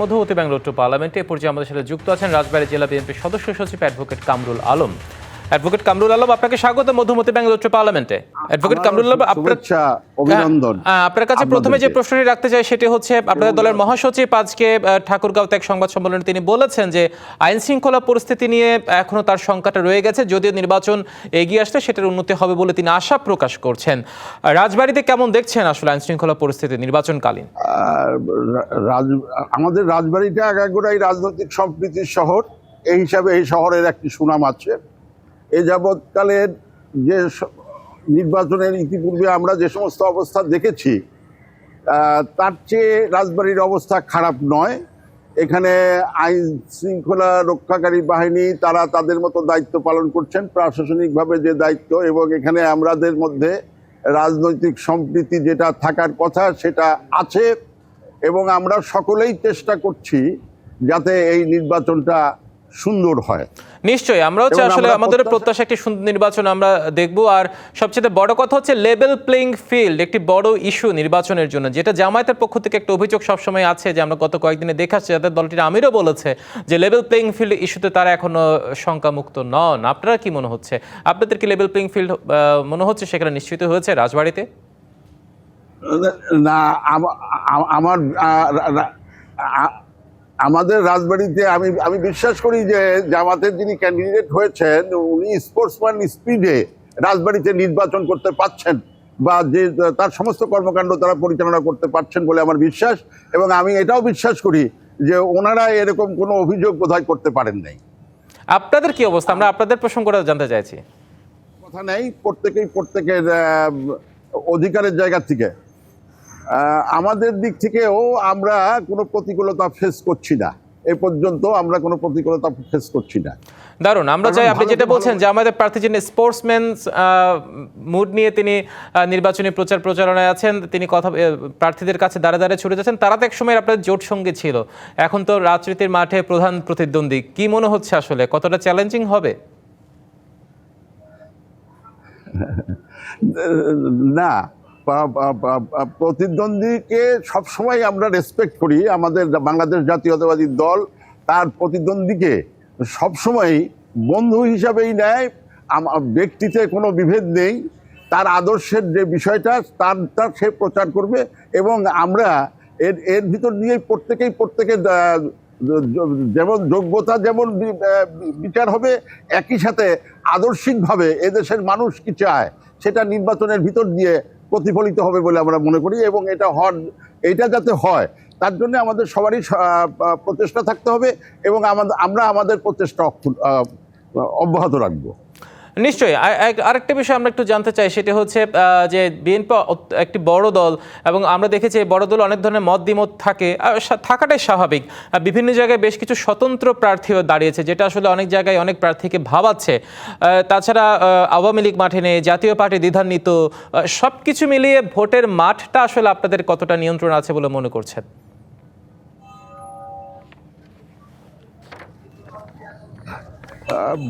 Madhumati Bangalore two পার্লামেন্টে এ পর্যায়ে আমাদের সাথে যুক্ত আছেন রাজবাড়ী জেলা বিএনপির সদস্য সচিব অ্যাডভোকেট কামরুল আলম। অ্যাডভোকেট কামরুল আলম, আপনাকে স্বাগত মধুমতি ব্যাঙ্গালোর টু পার্লামেন্টে। অ্যাডভোকেট কামরুল আলম, অভিনন্দন। আপনার কাছে প্রথমে যে প্রশ্নটি রাখতে চাই সেটি হচ্ছে, আপনাদের দলের মহাসচিব আজকে ঠাকুরগাঁওতে এক সংবাদ সম্মেলনে তিনি বলেছেন যে আইন শৃঙ্খলা পরিস্থিতি নিয়ে এখনো তার শঙ্কাটা রয়ে গেছে, যদিও নির্বাচন এগিয়ে আসলে সেটার উন্নতি হবে বলে তিনি আশা প্রকাশ করছেন। রাজবাড়ীতে কেমন দেখছেন আসলে আইন শৃঙ্খলা পরিস্থিতি নির্বাচনকালীন? আমাদের রাজবাড়ীটা একেবারে রাজনৈতিক সম্প্রীতির শহর, এই হিসাবে এই শহরের একটি সুনাম আছে। এ যাবৎকালের যে নির্বাচনের ইতিপূর্বে আমরা যে সমস্ত অবস্থা দেখেছি তার চেয়ে রাজবাড়ির অবস্থা খারাপ নয়। এখানে আইন শৃঙ্খলা রক্ষাকারী বাহিনী তারা তাদের মতো দায়িত্ব পালন করছেন, প্রশাসনিকভাবে যে দায়িত্ব, এবং এখানে আমাদের মধ্যে রাজনৈতিক সম্প্রীতি যেটা থাকার কথা সেটা আছে, এবং আমরা সকলেই চেষ্টা করছি যাতে এই নির্বাচনটা সুন্দর হয়। নিশ্চয়ই, আমরা হচ্ছে আসলে আমাদের প্রত্যাশা একটি সুন্দর নির্বাচন আমরা দেখব। আর সবচেয়ে বড় কথা হচ্ছে লেভেল প্লেইং ফিল্ড একটি বড় ইস্যু নির্বাচনের জন্য, যেটা জামায়াতের পক্ষ থেকে একটা অভিযোগ সবসময় আছে, যে আমরা গত কয়েকদিনে দেখাচ্ছি, যাদের দলটির আমিরও বলেছে যে লেভেল প্লেইং ফিল্ড ইস্যুতে তারা এখনো শঙ্কামুক্ত নন। আপনারা কি মনে হচ্ছে, আপনাদের কি লেভেল প্লেইং ফিল্ড মনে হচ্ছে সেখানে নিশ্চিত হয়েছে রাজবাড়ীতে? না, আমার আমাদের রাজবাড়ীতে আমি বিশ্বাস করি যে জামাতের যিনি ক্যান্ডিডেট হয়েছেন উনি স্পোর্টসম্যান স্পিডে রাজবাড়ীতে নির্বাচন করতে পারছেন, বা যে তার সমস্ত কর্মকাণ্ড তারা পরিচালনা করতে পারছেন বলে আমার বিশ্বাস। এবং আমি এটাও বিশ্বাস করি যে ওনারা এরকম কোনো অভিযোগ বোধহয় করতে পারেন নাই। আপনাদের কি অবস্থা, আমরা আপনাদের প্রসঙ্গটা জানতে চাইছি। কথা নেই, প্রত্যেকের অধিকারের জায়গা থেকে আমাদের দিক থেকেও আমরা কোনো প্রতিকূলতা ফেস করছি না, এ পর্যন্ত আমরা কোনো প্রতিকূলতা ফেস করছি না। দারুণ, আমরা চাই আপনি যেটা বলছেন যে আমাদের প্রার্থী যিনি স্পোর্টসম্যান মুড নিয়ে তিনি নির্বাচনী প্রচারণায় আছেন, তিনি কথা প্রার্থীদের কাছে দাঁড়ে দাঁড়িয়ে ছুটে যাচ্ছেন, তারা তো একসময় আপনাদের জোট সঙ্গে ছিল, এখন তো রাজনীতির মাঠে প্রধান প্রতিদ্বন্দ্বী। কি মনে হচ্ছে আসলে কতটা চ্যালেঞ্জিং হবে? না, প্রতিদ্বন্দ্বীকে সবসময় আমরা রেসপেক্ট করি। আমাদের বাংলাদেশ জাতীয়তাবাদী দল তার প্রতিদ্বন্দ্বীকে সবসময় বন্ধু হিসাবেই নেয়, ব্যক্তিতে কোনো বিভেদ নেই। তার আদর্শের যে বিষয়টা তার সে প্রচার করবে, এবং আমরা এর ভিতর দিয়ে প্রত্যেকের যেমন যোগ্যতা যেমন বিচার হবে, একই সাথে আদর্শিকভাবে এদেশের মানুষ কি চায় সেটা নির্বাচনের ভিতর দিয়ে প্রতিফলিত হবে বলে আমরা মনে করি। এবং এটা যাতে হয় তার জন্য আমাদের সবারই প্রচেষ্টা থাকতে হবে, এবং আমরা আমাদের প্রচেষ্টা অব্যাহত রাখবো। নিশ্চয়ই। আরেকটা বিষয় আমরা একটু জানতে চাই, সেটা হচ্ছে যে বিএনপি একটি বড় দল, এবং আমরা দেখেছি বড় দল অনেক ধরনের মত দ্বিমত থাকে, থাকাটাই স্বাভাবিক। বিভিন্ন জায়গায় বেশ কিছু স্বতন্ত্র প্রার্থীও দাঁড়িয়েছে, যেটা আসলে অনেক জায়গায় অনেক প্রার্থীকে ভাবাচ্ছে। তাছাড়া আওয়ামী লীগ মাঠে নেই, জাতীয় পার্টি দ্বিধান্বিত, সব কিছু মিলিয়ে ভোটের মাঠটা আসলে আপনাদের কতটা নিয়ন্ত্রণ আছে বলে মনে করছেন?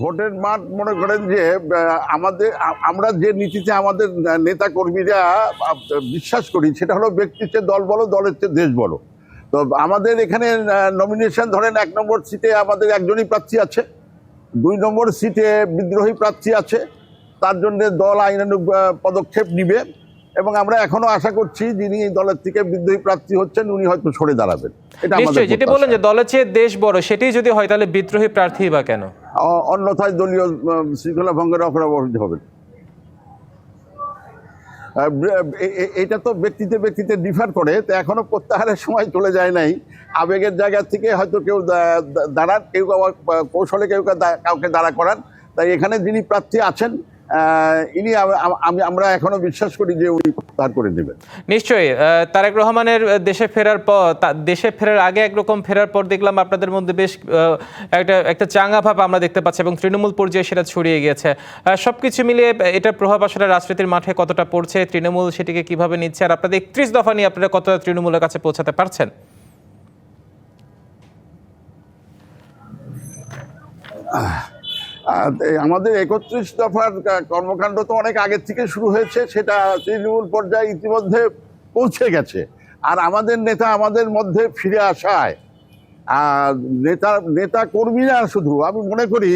ভোটের মাঠ মনে করেন যে আমরা যে নীতিতে আমাদের নেতা কর্মীরা বিশ্বাস করি সেটা হলো ব্যক্তির চেয়ে দল বড়, দলের চেয়ে দেশ বড়। তো আমাদের এখানে নমিনেশন ধরেন 1 নম্বর সিটে আমাদের একজনই প্রার্থী আছে, 2 নম্বর সিটে বিদ্রোহী প্রার্থী আছে, তার জন্য দল আইনানুগ পদক্ষেপ নিবে, এবং আমরা এখনো আশা করছি যিনি দলের থেকে বিদ্রোহী প্রার্থী হচ্ছেন উনি হয়তো সরে দাঁড়াবেন। নিশ্চয়ই, যেটি বলেন যে দলের চেয়ে দেশ বড়, সেটি যদি হয় তাহলে বিদ্রোহী প্রার্থী বা কেন? অন্যথায় দলীয় শৃঙ্খলা ভঙ্গের অপরাধ হবে। এটা তো ব্যক্তিতে ডিফার করে, তো এখনো প্রত্যাহারের সময় চলে যায় নাই। আবেগের জায়গা থেকে হয়তো কেউ দাঁড়ান, কেউ কৌশলে কাউকে দাঁড়া করান। তাই এখানে যিনি প্রার্থী আছেন ইনি আমরা এখনো বিশ্বাস করি যে উনি প্রত্যাহার করে নেবেন। নিশ্চয়ই। তারেক রহমানের দেশে ফেরার আগে একরকম, ফেরার পর দেখলাম আপনাদের মধ্যে বেশ একটা চাঙ্গা ভাব আমরা দেখতে পাচ্ছি, এবং তৃণমূল পর্যায়ে সেটা ছড়িয়ে গিয়েছে। সবকিছু মিলিয়ে এটার প্রভাব আসলে রাজনীতির মাঠে কতটা পড়ছে, তৃণমূল সেটিকে কিভাবে নিচ্ছে, আর আপনাদের 31 দফা নিয়ে আপনারা কতটা তৃণমূলের কাছে পৌঁছাতে পারছেন? আমাদের 31 দফার কর্মকাণ্ড তো অনেক আগের থেকে শুরু হয়েছে, সেটা তৃণমূল পর্যায়ে ইতিমধ্যে পৌঁছে গেছে। আর আমাদের নেতা আমাদের মধ্যে ফিরে আসায় আর নেতা কর্মীরা শুধু, আমি মনে করি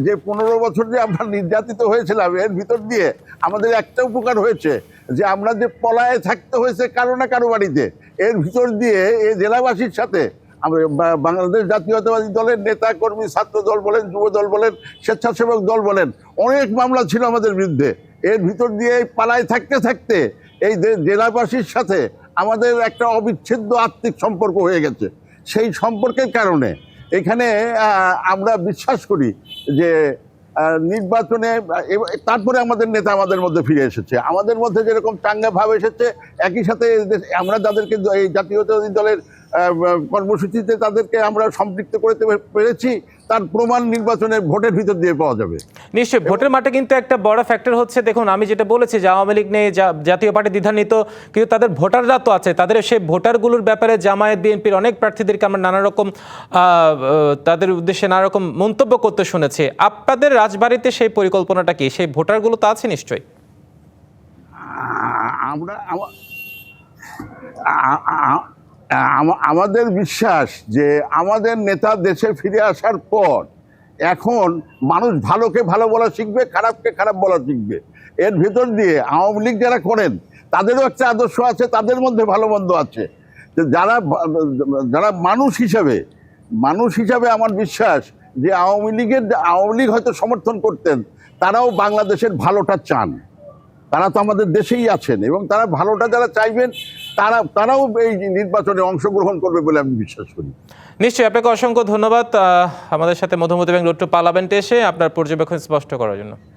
যে 15 বছর যে আমরা নির্যাতিত হয়েছিলাম, এর ভিতর দিয়ে আমাদের একটা উপকার হয়েছে, যে আমরা যে পলায়ে থাকতে হয়েছে কারো না কারো বাড়িতে, এর ভিতর দিয়ে এই জেলাবাসীর সাথে আমরা বাংলাদেশ জাতীয়তাবাদী দলের নেতা কর্মী, ছাত্র দল বলেন, যুব দল বলেন, স্বেচ্ছাসেবক দল বলেন, অনেক মামলা ছিল আমাদের বিরুদ্ধে। এর ভিতর দিয়ে পালায় থাকতে থাকতে এই জেলাবাসীর সাথে আমাদের একটা অবিচ্ছেদ্য আত্মিক সম্পর্ক হয়ে গেছে। সেই সম্পর্কের কারণে এখানে আমরা বিশ্বাস করি যে নির্বাচনে তারপরে আমাদের নেতা আমাদের মধ্যে ফিরে এসেছে। আমাদের মধ্যে যেরকম চাঙ্গা ভাব এসেছে, একই সাথে আমরা যাদেরকে এই জাতীয়তাবাদী দলের কর্মসূচিতে তাদেরকে আমরা সম্পৃক্ত করতে পেরেছি, তার প্রমাণ নির্বাচনের ভোটের ভিতর দিয়ে পাওয়া যাবে। নিশ্চয়ই ভোটের মাঠে কিন্তু একটা বড় ফ্যাক্টর হচ্ছে, দেখুন আমি যেটা বলেছি যে আওয়ামী লীগ নেই, জাতীয় পার্টি দ্বিধান্বিত, কিন্তু তাদের ভোটাররা তো আছে। তাদের সেই ভোটারগুলোর ব্যাপারে জামায়াত বিএনপির অনেক প্রার্থীদেরকে আমরা নানা রকম তাদের উদ্দেশ্যে নানা রকম মন্তব্য করতে শুনেছি। আপনাদের রাজবাড়িতে সেই পরিকল্পনাটা কি? সেই ভোটারগুলো তো আছে নিশ্চয়ই। আমরা আমাদের বিশ্বাস যে আমাদের নেতা দেশে ফিরে আসার পর এখন মানুষ ভালোকে ভালো বলা শিখবে, খারাপকে খারাপ বলা শিখবে। এর ভিতর দিয়ে আওয়ামী লীগ যারা করেন তাদেরও একটা আদর্শ আছে, তাদের মধ্যে ভালো মন্দ আছে। যারা মানুষ হিসাবে আমার বিশ্বাস যে আওয়ামী লীগ হয়তো সমর্থন করতেন, তারাও বাংলাদেশের ভালোটা চান। তারা তো আমাদের দেশেই আছেন এবং তারা ভালোটা যারা চাইবেন তারাও এই নির্বাচনে অংশগ্রহণ করবে বলে আমি বিশ্বাস করি। নিশ্চয়ই, আপনাকে অসংখ্য ধন্যবাদ আমাদের সাথে মধুমতি ব্যাংক রোড টু পার্লামেন্টে এসে আপনার পর্যবেক্ষণ স্পষ্ট করার জন্য।